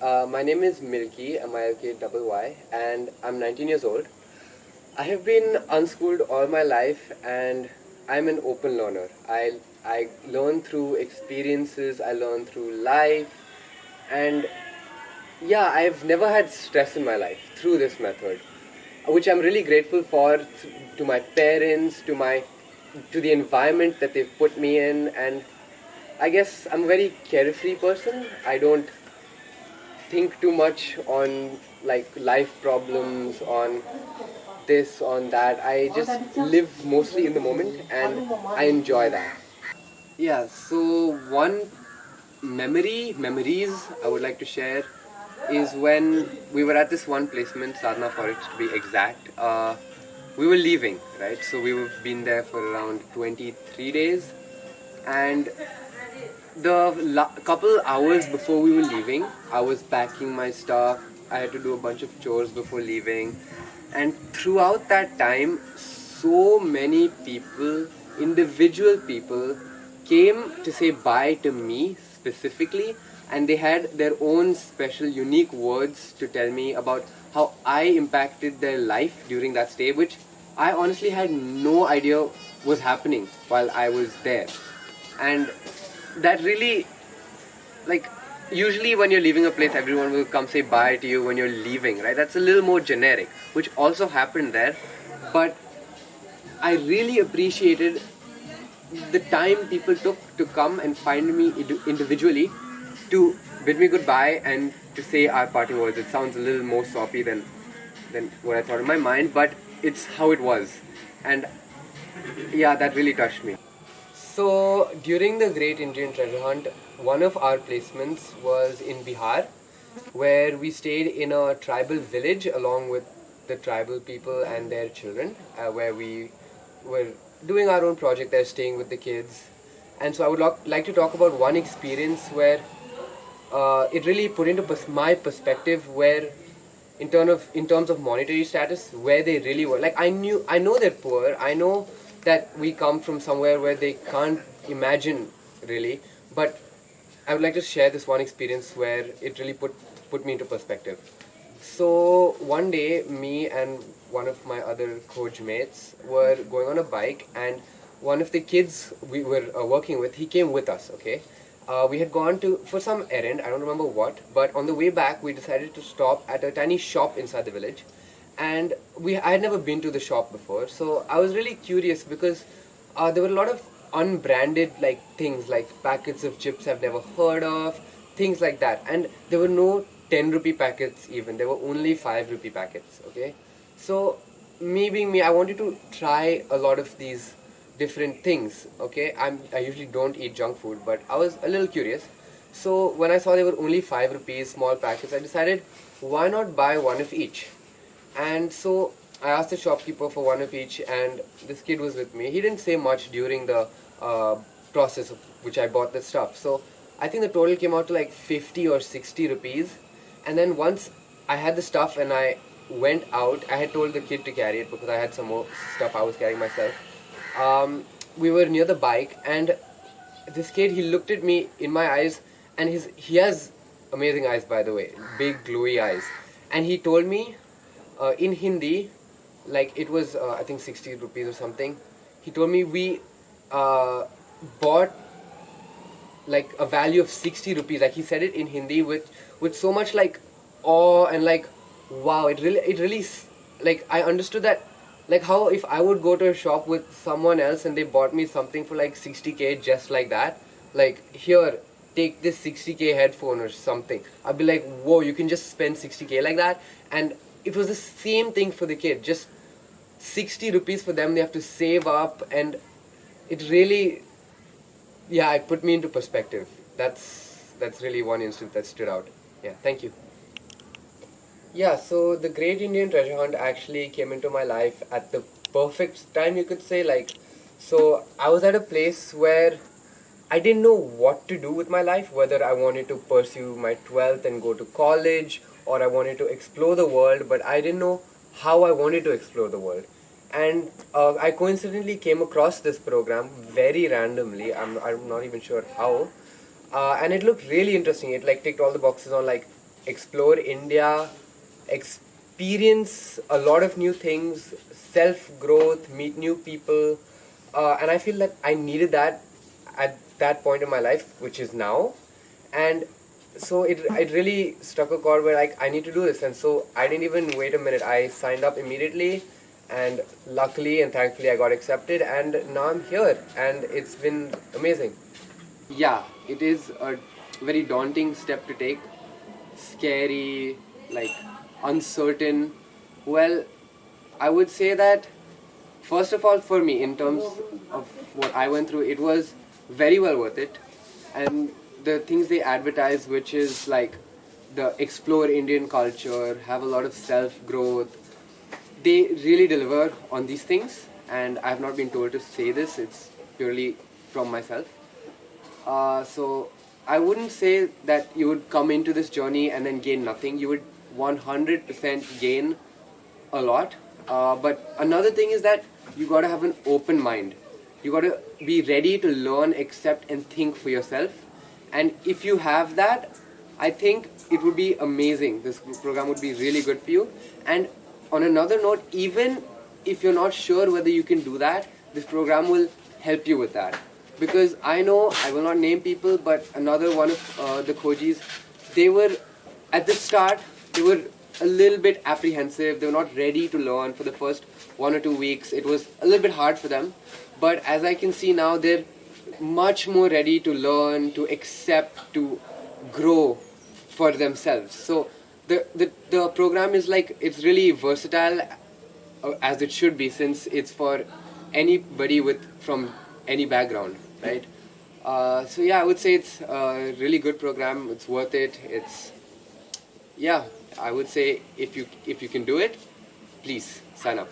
My name is Milkyy, Milky, and I'm 19 years old. I have been unschooled all my life, and I'm an open learner. I learn through experiences, I learn through life, and yeah, I've never had stress in my life through this method, which I'm really grateful for to my parents, to the environment that they've put me in, and I guess I'm a very carefree person. I don't think too much on like life problems, on this, on that. I just live mostly in the moment and I enjoy that. Yeah, so one memories I would like to share is when we were at this one placement, Sadhana Forest to be exact. We were leaving, right? So we were been there for around 23 days, and the couple hours before we were leaving, I was packing my stuff. I had to do a bunch of chores before leaving, and throughout that time, so many people, individual people, came to say bye to me specifically, and they had their own special, unique words to tell me about how I impacted their life during that stay, which I honestly had no idea was happening while I was there. And that really, like, usually when you're leaving a place, everyone will come say bye to you when you're leaving, right? That's a little more generic, which also happened there. But I really appreciated the time people took to come and find me individually to bid me goodbye and to say our parting words. It sounds a little more soppy than what I thought in my mind, but it's how it was. And yeah, that really touched me. So during the Great Indian Treasure Hunt, one of our placements was in Bihar, where we stayed in a tribal village along with the tribal people and their children, where we were doing our own project there, staying with the kids. And so I would like to talk about one experience where it really put into my perspective where in terms of monetary status, where they really were. Like I know they're poor. I know that we come from somewhere where they can't imagine really, but I would like to share this one experience where it really put me into perspective. So one day, me and one of my other coach mates were going on a bike, and one of the kids we were working with, he came with us. Okay, we had gone to for some errand. I don't remember what, but on the way back, we decided to stop at a tiny shop inside the village, and I had never been to the shop before, so I was really curious because there were a lot of unbranded like things like packets of chips I've never heard of, things like that, and there were no 10 rupee packets even. There were only 5 rupee packets. Okay, so me being me, I wanted to try a lot of these different things. Okay, I usually don't eat junk food, but I was a little curious. So when I saw they were only 5 rupees small packets, I decided why not buy one of each. And so I asked the shopkeeper for one of each, and this kid was with me. He didn't say much during the process of which I bought the stuff. So I think the total came out to like 50 or 60 rupees. And then once I had the stuff and I went out, I had told the kid to carry it because I had some more stuff I was carrying myself. We were near the bike, and this kid, he looked at me in my eyes, and he has amazing eyes, by the way, big glowy eyes. And he told me in Hindi, like it was I think 60 rupees or something. He told me we bought like a value of 60 rupees. Like he said it in Hindi with so much like awe and like wow. It really like I understood that, like how if I would go to a shop with someone else and they bought me something for like 60k just like that, like here, take this 60k headphone or something, I'd be like, whoa, you can just spend 60k like that. And it was the same thing for the kid, just 60 rupees for them, they have to save up. And it really, yeah, it put me into perspective. That's really one instance that stood out. Yeah, thank you. Yeah, so the Great Indian Treasure Hunt actually came into my life at the perfect time, you could say. Like, so I was at a place where I didn't know what to do with my life, whether I wanted to pursue my 12th and go to college, or I wanted to explore the world, but I didn't know how I wanted to explore the world. And I coincidentally came across this program very randomly. I'm not even sure how. And it looked really interesting. It like ticked all the boxes on like explore India, experience a lot of new things, self growth, meet new people, and I feel that I needed that at that point in my life, which is now, and so it really struck a chord where like I need to do this, and so I didn't even wait a minute. I signed up immediately, and luckily and thankfully I got accepted, and now I'm here, and it's been amazing. Yeah, it is a very daunting step to take, scary, like uncertain. Well, I would say that first of all, for me, in terms of what I went through, it was very well worth it. And the things they advertise, which is like the explore Indian culture, have a lot of self growth, they really deliver on these things. And I have not been told to say this, it's purely from myself. So I wouldn't say that you would come into this journey and then gain nothing. You would 100% gain a lot. But another thing is that you got to have an open mind. You got to be ready to learn, accept, and think for yourself. And if you have that, I think it would be amazing. This program would be really good for you. And on another note, even if you're not sure whether you can do that, this program will help you with that. Because I know, I will not name people, but another one of the Khojis, they were, at the start, they were a little bit apprehensive. They were not ready to learn for the first 1 or 2 weeks. It was a little bit hard for them. But as I can see now, they're much more ready to learn, to accept, to grow for themselves. So the program is like, it's really versatile, as it should be, since it's for anybody with from any background, right? So yeah, I would say it's a really good program. It's worth it. It's, yeah, I would say if you can do it, please sign up.